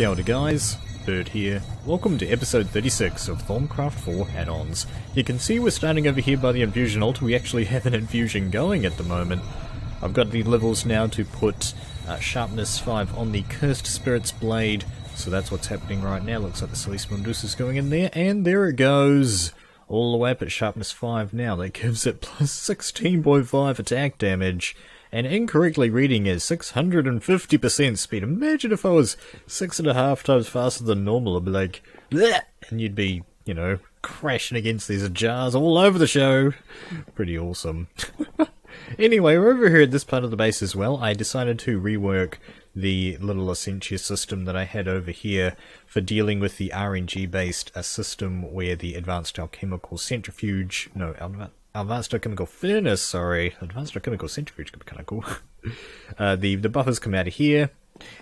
Kia ora guys, Bird here. Welcome to episode 36 of Thaumcraft 4 Addons. You can see we're starting over here by the infusion altar. We actually have an infusion going at the moment. I've got the levels now to put sharpness 5 on the Cursed Spirit's Blade, so that's what's happening right now. Looks like the Celestial Medusa's going in there, and there it goes! All the way up at sharpness 5 now. That gives it plus 16.5 attack damage. And incorrectly reading is 650% speed. Imagine if I was 6.5 times faster than normal, I'd be like, bleh! And you'd be, you know, crashing against these jars all over the show. Pretty awesome. Anyway, we're over here at this part of the base as well. I decided to rework the little Essentia system that I had over here for dealing with the RNG-based system where the Advanced Alchemical Centrifuge, Advanced Alchemical Furnace, sorry. Advanced Alchemical Centrifuge could be kind of cool. The buffers come out of here,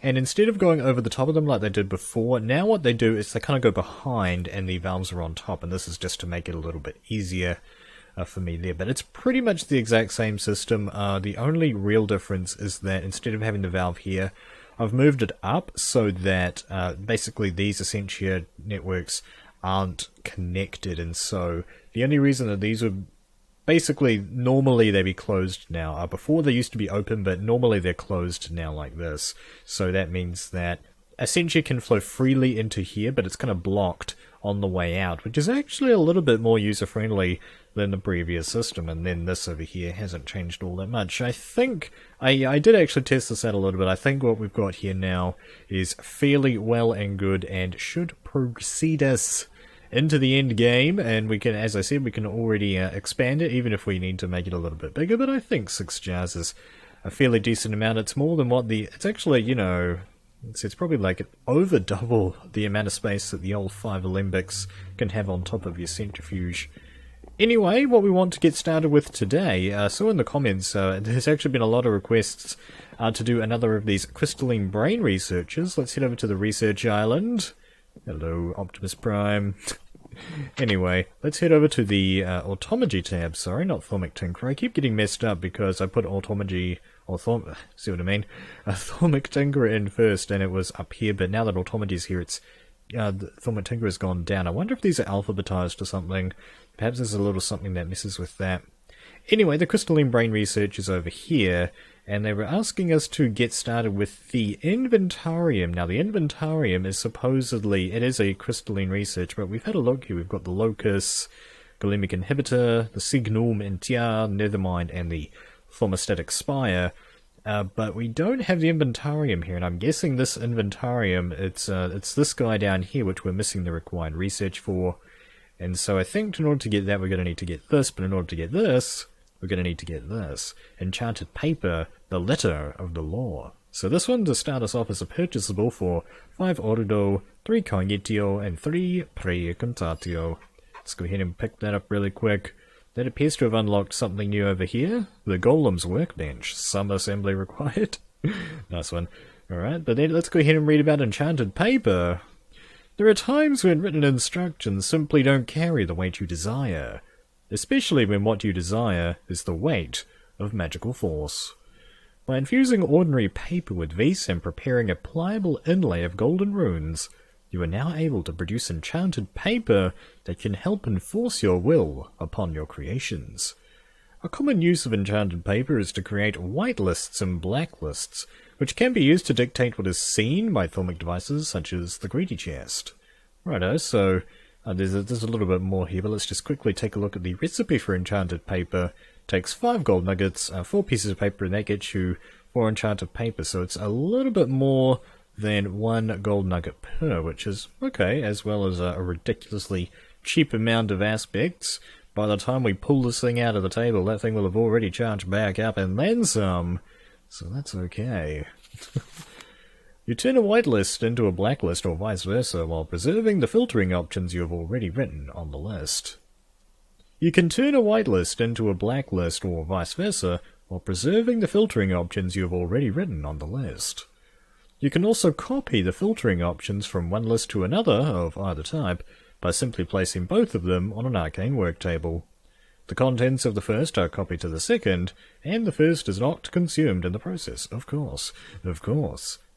and instead of going over the top of them like they did before, now what they do is they kind of go behind and the valves are on top, and this is just to make it a little bit easier for me there. But it's pretty much the exact same system. The only real difference is that instead of having the valve here, I've moved it up so that basically these Essentia networks aren't connected, and so the only reason that these would basically, normally they'd be closed now. Before they used to be open, but normally they're closed now like this. So that means that Essentia can flow freely into here, but it's kind of blocked on the way out, which is actually a little bit more user-friendly than the previous system. And then this over here hasn't changed all that much. I think, I did actually test this out a little bit. I think what we've got here now is fairly well and good and should proceed us into the end game, and we can, as I said, we can already expand it, even if we need to make it a little bit bigger, but I think 6 jars is a fairly decent amount. It's more than what it's actually, you know, it's probably like over double the amount of space that the old 5 Alembics can have on top of your centrifuge. Anyway, what we want to get started with today, so in the comments, there's actually been a lot of requests to do another of these crystalline brain researches. Let's head over to the research island. Hello, Optimus Prime. Anyway, let's head over to the Automagy tab. Sorry, not Thaumic Tinkerer. I keep getting messed up because I put Automagy, or see what I mean? Thaumic Tinkerer in first, and it was up here, but now that Automagy's here, it's the Thaumic Tinkerer's gone down. I wonder if these are alphabetized or something. Perhaps there's a little something that messes with that. Anyway, the crystalline brain research is over here, and they were asking us to get started with the Inventarium. Now, the Inventarium is supposedly, it is a crystalline research, but we've had a look here. We've got the Locus, Golemic Inhibitor, the Signum Entiar, Nethermind, and the Thermostatic Spire. But we don't have the Inventarium here, and I'm guessing this Inventarium, it's this guy down here, which we're missing the required research for. And so I think in order to get that, we're going to need to get this, but in order to get this, we're going to need to get this. Enchanted Paper, the Letter of the Law. So this one, to start us off, is a purchasable for 5 Orido, 3 Cognitio, and 3 Precontatio. Let's go ahead and pick that up really quick. That appears to have unlocked something new over here. The Golems Workbench. Some assembly required. Nice one. Alright, but then let's go ahead and read about Enchanted Paper. There are times when written instructions simply don't carry the weight you desire, especially when what you desire is the weight of magical force. By infusing ordinary paper with vis and preparing a pliable inlay of golden runes, you are now able to produce enchanted paper that can help enforce your will upon your creations. A common use of enchanted paper is to create whitelists and blacklists, which can be used to dictate what is seen by Thaumic devices such as the Greedy Chest. Righto, so there's a little bit more here, but let's just quickly take a look at the recipe for enchanted paper. Takes 5 gold nuggets, 4 pieces of paper, and that gets you 4 enchanted paper, so it's a little bit more than 1 gold nugget per, which is okay, as well as a ridiculously cheap amount of aspects. By the time we pull this thing out of the table, that thing will have already charged back up and then some. So that's okay. You turn a whitelist into a blacklist or vice versa while preserving the filtering options you have already written on the list. You can turn a whitelist into a blacklist or vice versa while preserving the filtering options you have already written on the list. You can also copy the filtering options from one list to another of either type by simply placing both of them on an arcane work table. The contents of the first are copied to the second, and the first is not consumed in the process, of course.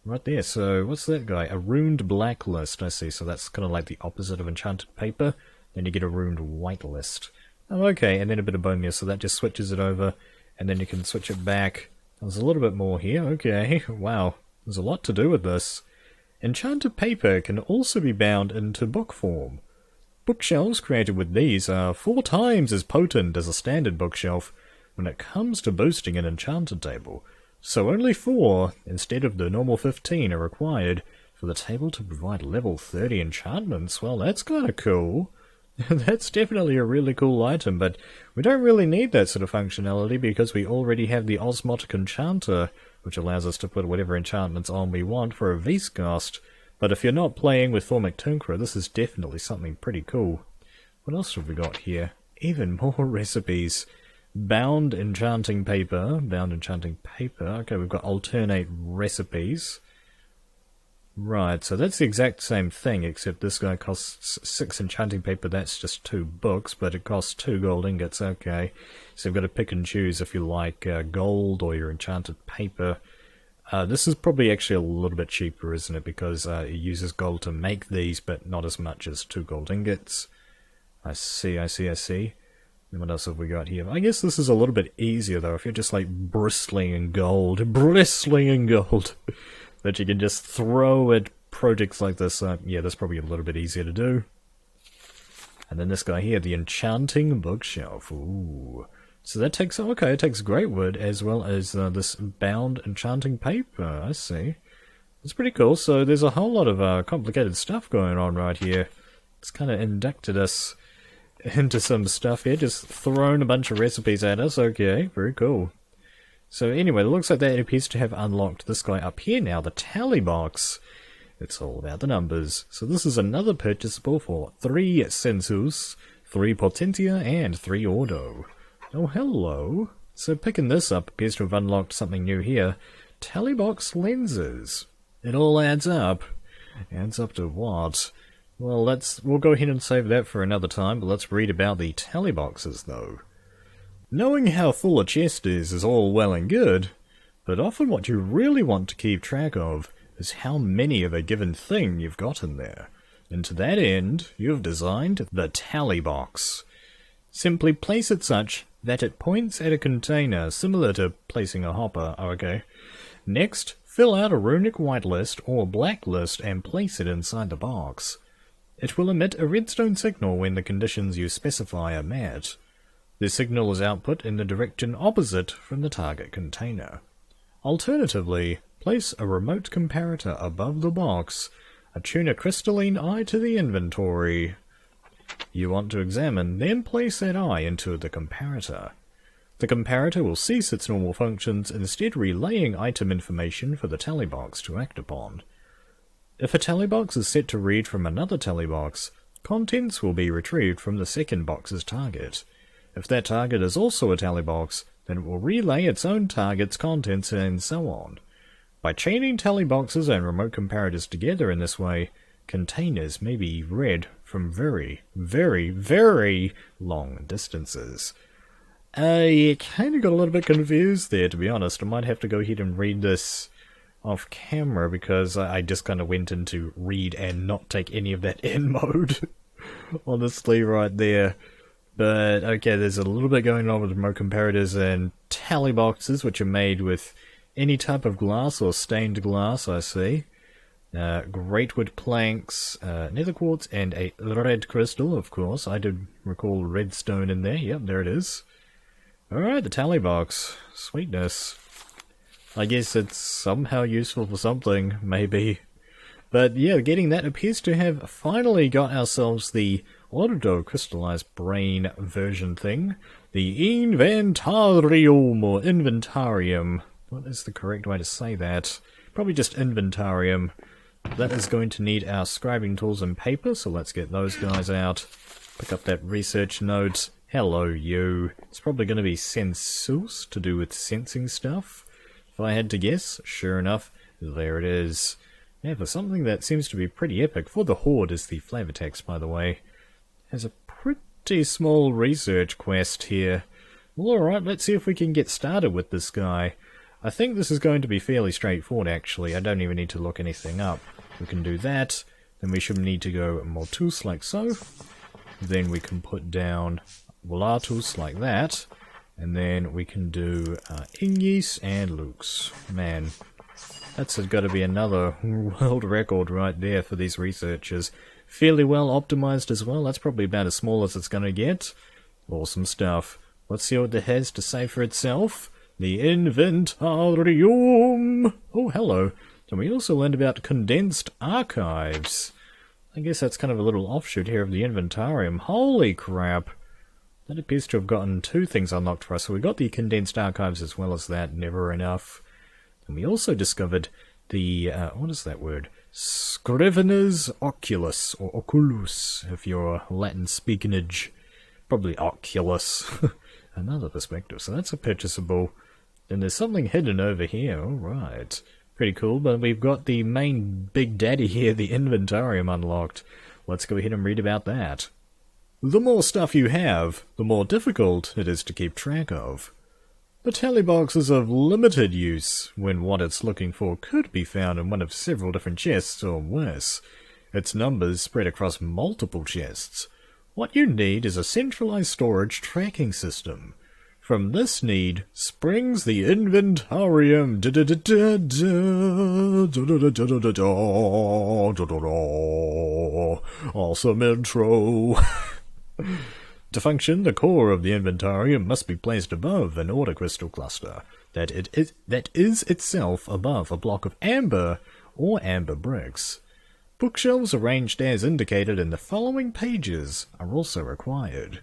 Right there, so what's that guy? A runed blacklist, I see, so that's kind of like the opposite of enchanted paper. Then you get a runed whitelist. Oh, okay, and then a bit of bone, so that just switches it over, and then you can switch it back. There's a little bit more here, okay, wow, there's a lot to do with this. Enchanted paper can also be bound into book form. Bookshelves created with these are 4 times as potent as a standard bookshelf when it comes to boosting an enchanted table. So only 4, instead of the normal 15, are required for the table to provide level 30 enchantments. Well, that's kind of cool. That's definitely a really cool item, but we don't really need that sort of functionality because we already have the Osmotic Enchanter, which allows us to put whatever enchantments on we want for a V-cast. But if you're not playing with Thaumic Tinkerer, this is definitely something pretty cool. What else have we got here? Even more recipes. Bound enchanting paper. Okay, we've got alternate recipes. Right, so that's the exact same thing, except this guy costs 6 enchanting paper. That's just 2 books, but it costs 2 gold ingots. Okay, so you've got to pick and choose if you like gold or your enchanted paper. This is probably actually a little bit cheaper, isn't it? Because it uses gold to make these, but not as much as 2 gold ingots. I see. And what else have we got here? I guess this is a little bit easier, though, if you're just, like, bristling in gold, that you can just throw at projects like this. Yeah, that's probably a little bit easier to do. And then this guy here, the Enchanting Bookshelf. Ooh. So that takes, okay, it takes great wood as well as this bound enchanting paper. I see. It's pretty cool. So there's a whole lot of complicated stuff going on right here. It's kind of inducted us into some stuff here, just thrown a bunch of recipes at us. Okay, very cool. So anyway, it looks like that appears to have unlocked this guy up here now, the Tele Box. It's all about the numbers. So this is another purchasable for 3 Sensus, 3 Potentia, and 3 Ordo. Oh, hello. So picking this up appears to have unlocked something new here. Tele Box Lenses. It all adds up. Adds up to what? Well, we'll go ahead and save that for another time, but let's read about the Tele Boxes, though. Knowing how full a chest is all well and good, but often what you really want to keep track of is how many of a given thing you've got in there. And to that end, you've designed the Tele Box. Simply place it such that it points at a container similar to placing a hopper. Okay. Next, fill out a runic whitelist or blacklist and place it inside the box. It will emit a redstone signal when the conditions you specify are met. This signal is output in the direction opposite from the target container. Alternatively, place a remote comparator above the box. Attune a crystalline eye to the inventory you want to examine, then place that eye into the comparator. The comparator will cease its normal functions, instead relaying item information for the Tele Box to act upon. If a Tele Box is set to read from another Tele Box, contents will be retrieved from the second box's target. If that target is also a Tele Box, then it will relay its own target's contents and so on. By chaining Tele Boxes and remote comparators together in this way, containers may be read from very, very, very long distances. I kind of got a little bit confused there, to be honest. I might have to go ahead and read this off camera because I just kind of went into read and not take any of that in mode. Honestly, right there. But okay, there's a little bit going on with remote comparators and Tele Boxes, which are made with any type of glass or stained glass, I see. Great wood planks, nether quartz, and a red crystal, of course. I did recall redstone in there. Yep, there it is. Alright, the Tele Box. Sweetness. I guess it's somehow useful for something, maybe. But yeah, getting that appears to have finally got ourselves the auto crystallized brain version thing. The Inventarium, or Inventarium. What is the correct way to say that? Probably just Inventarium. That is going to need our scribing tools and paper, so let's get those guys out. Pick up that research note. Hello, you. It's probably going to be sensus, to do with sensing stuff. If I had to guess, sure enough, there it is. Yeah, for something that seems to be pretty epic. For the Horde is the flavor text, by the way. Has a pretty small research quest here. Well, alright, let's see if we can get started with this guy. I think this is going to be fairly straightforward actually. I don't even need to look anything up. We can do that, then we should need to go mortus like so. Then we can put down volatus like that. And then we can do Ingis and Lux. Man, that's got to be another world record right there for these researchers. Fairly well optimized as well. That's probably about as small as it's going to get. Awesome stuff. Let's see what it has to say for itself. The Inventarium! Oh, hello. And we also learned about Condensed Archives. I guess that's kind of a little offshoot here of the Inventarium. Holy crap! That appears to have gotten two things unlocked for us. So we got the Condensed Archives as well as that. Never enough. And we also discovered the, what is that word? Scrivener's Oculus, or Oculus, if you're Latin speakinage. Probably Oculus. Another perspective. So that's a purchasable. Then there's something hidden over here. Alright. Pretty cool, but we've got the main big daddy here, the Inventarium, unlocked. Let's go ahead and read about that. The more stuff you have, the more difficult it is to keep track of. The Tele Box is of limited use when what it's looking for could be found in one of several different chests or worse. Its numbers spread across multiple chests. What you need is a centralized storage tracking system. From this need springs the Inventarium. Awesome intro. To function, the core of the Inventarium must be placed above an order crystal cluster that is itself above a block of amber or amber bricks. Bookshelves arranged as indicated in the following pages are also required.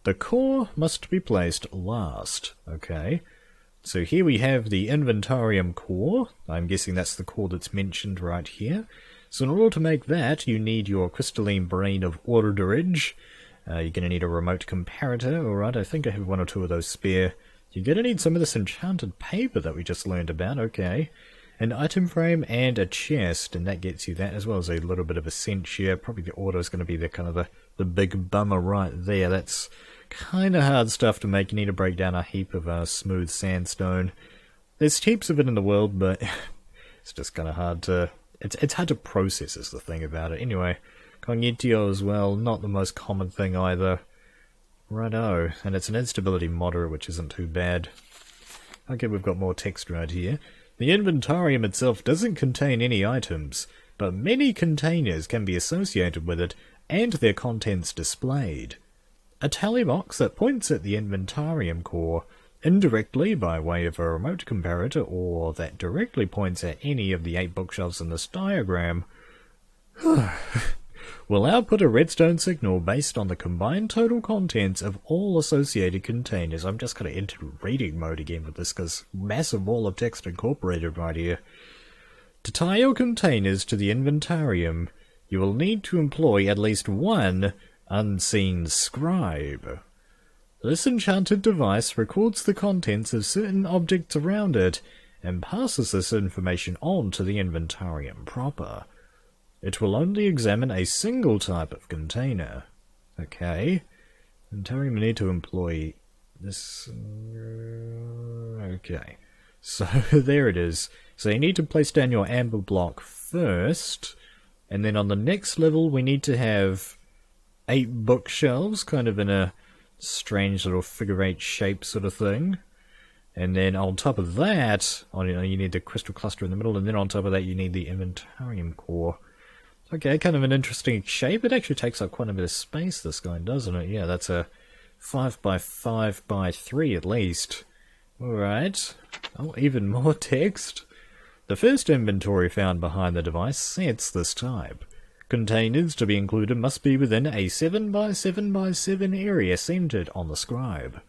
The core must be placed last. Okay, so here we have the Inventarium core. I'm guessing that's the core that's mentioned right here. So in order to make that, you need your crystalline brain of orderage. You're going to need a remote comparator. Alright, I think I have one or two of those spare. You're going to need some of this enchanted paper that we just learned about. Okay, an item frame and a chest, and that gets you that, as well as a little bit of a Essentia. Probably the order is going to be the kind of the big bummer right there. That's kind of hard stuff to make. You need to break down a heap of smooth sandstone. There's heaps of it in the world, but it's just kind of hard to... It's hard to process is the thing about it. Anyway, Cognitio as well, not the most common thing either. Righto, and it's an instability moderate, which isn't too bad. Okay, we've got more text right here. The Inventarium itself doesn't contain any items, but many containers can be associated with it and their contents displayed. A tally box that points at the Inventarium core indirectly by way of a remote comparator, or that directly points at any of the 8 bookshelves in this diagram, will output a redstone signal based on the combined total contents of all associated containers. I'm just going to enter reading mode again with this, because massive wall of text incorporated right here. To tie your containers to the Inventarium, you will need to employ at least one unseen scribe. This enchanted device records the contents of certain objects around it and passes this information on to the Inventarium proper. It will only examine a single type of container. Okay. Inventarium need to employ this... Okay. So there it is. So you need to place down your amber block first, and then on the next level we need to have 8 bookshelves, kind of in a strange little figure-8 shape sort of thing. And then on top of that, you need the crystal cluster in the middle, and then on top of that you need the Inventarium core. Okay, kind of an interesting shape. It actually takes up quite a bit of space, this guy, doesn't it? Yeah, that's a 5x5x3 at least. Alright. Oh, even more text. The first inventory found behind the device sets this type. Containers to be included must be within a 7x7x7 area centered on the scribe.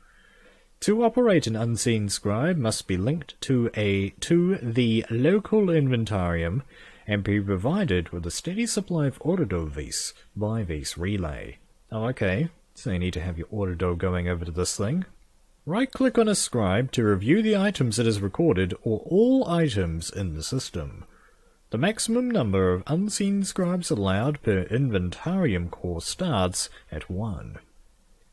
To operate an unseen scribe must be linked to the local Inventarium and be provided with a steady supply of Autodo by Vis relay. Oh, okay. So you need to have your Autodo going over to this thing. Right-click on a scribe to review the items it has recorded or all items in the system. The maximum number of unseen scribes allowed per Inventarium core starts at 1.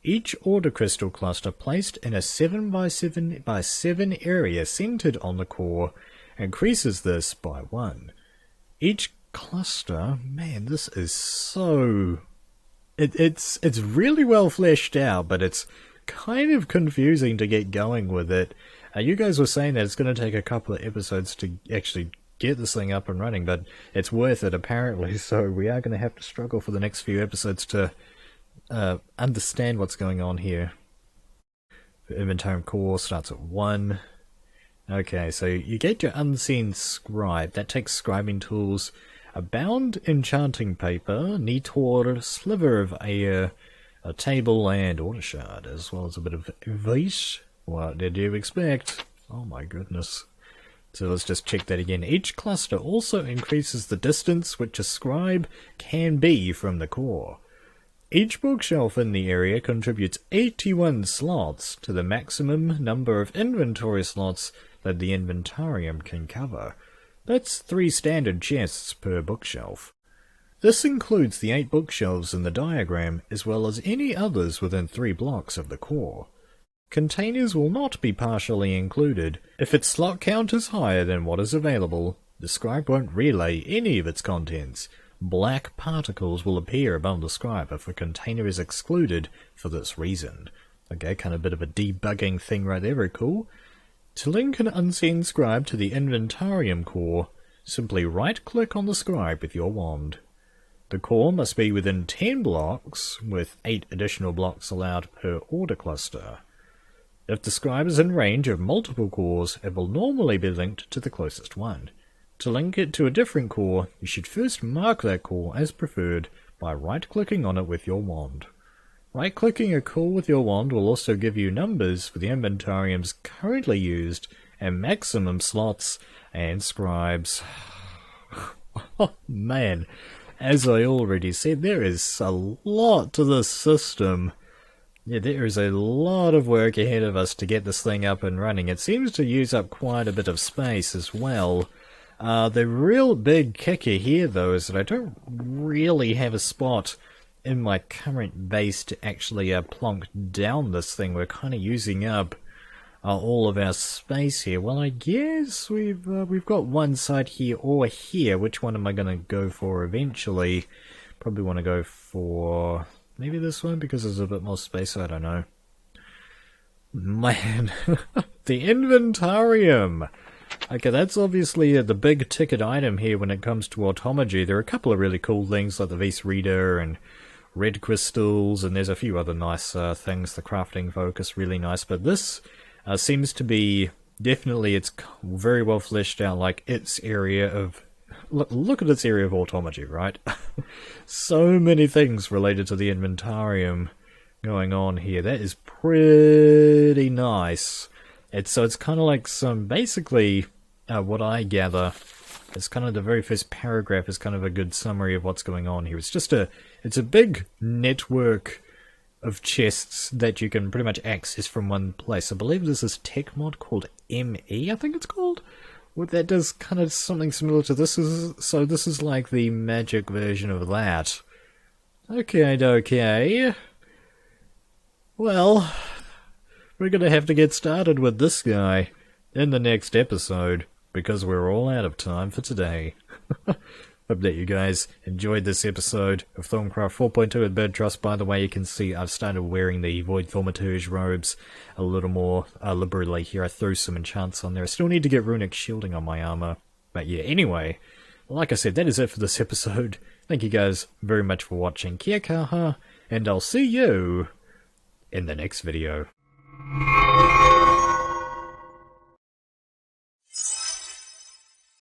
Each order crystal cluster placed in a 7x7x7 area centered on the core increases this by 1. Each cluster, man, this is so... It's really well fleshed out, but it's kind of confusing to get going with it. You guys were saying that it's going to take a couple of episodes to actually get this thing up and running, but it's worth it apparently, so we are going to have to struggle for the next few episodes to understand what's going on here. The Inventarium core starts at 1. Okay, so you get your unseen Scribe. That takes scribing tools, a bound Enchanting Paper, Nitor, sliver of air, a table, and order shard, as well as a bit of advice. What did you expect? Oh my goodness. So let's just check that again. Each cluster also increases the distance which a scribe can be from the core. Each bookshelf in the area contributes 81 slots to the maximum number of inventory slots that the Inventarium can cover. That's 3 standard chests per bookshelf. This includes the 8 bookshelves in the diagram, as well as any others within 3 blocks of the core. Containers will not be partially included. If its slot count is higher than what is available, the scribe won't relay any of its contents. Black particles will appear above the scribe if a container is excluded for this reason. Okay, kind of a bit of a debugging thing right there, very cool. To link an unseen scribe to the Inventarium core, simply right-click on the scribe with your wand. The core must be within 10 blocks, with 8 additional blocks allowed per order cluster. If the scribe is in range of multiple cores, it will normally be linked to the closest one. To link it to a different core, you should first mark that core as preferred by right-clicking on it with your wand. Right-clicking a core with your wand will also give you numbers for the Inventariums currently used and maximum slots and scribes. Oh man, as I already said, there is a lot to this system. Yeah, there is a lot of work ahead of us to get this thing up and running. It seems to use up quite a bit of space as well. The real big kicker here, though, is that I don't really have a spot in my current base to actually plonk down this thing. We're kind of using up all of our space here. Well, I guess we've got one side here or here. Which one am I going to go for eventually? Probably want to go for maybe this one because there's a bit more space. I don't know. Man, the Inventarium. Okay, that's obviously the big ticket item here when it comes to Automagy. There are a couple of really cool things like the Vase Reader and red crystals, and there's a few other nice things. The crafting focus, really nice. But this seems to be definitely, it's very well fleshed out, like its area of... Look at its area of Automagy, right? So many things related to the Inventarium going on here. That is pretty nice. So it's kind of like some, basically, what I gather, is kind of the very first paragraph is kind of a good summary of what's going on here. It's just it's a big network of chests that you can pretty much access from one place. I believe there's this tech mod called ME, I think it's called, that does kind of something similar to this. So this is like the magic version of that. Okay. Well, we're going to have to get started with this guy in the next episode, because we're all out of time for today. Hope that you guys enjoyed this episode of Thaumcraft 4.2 with Birdtross. By the way, you can see I've started wearing the Void Thaumaturge robes a little more liberally here. I threw some enchants on there. I still need to get runic shielding on my armor. But yeah, anyway, like I said, that is it for this episode. Thank you guys very much for watching. Kia kaha, and I'll see you in the next video.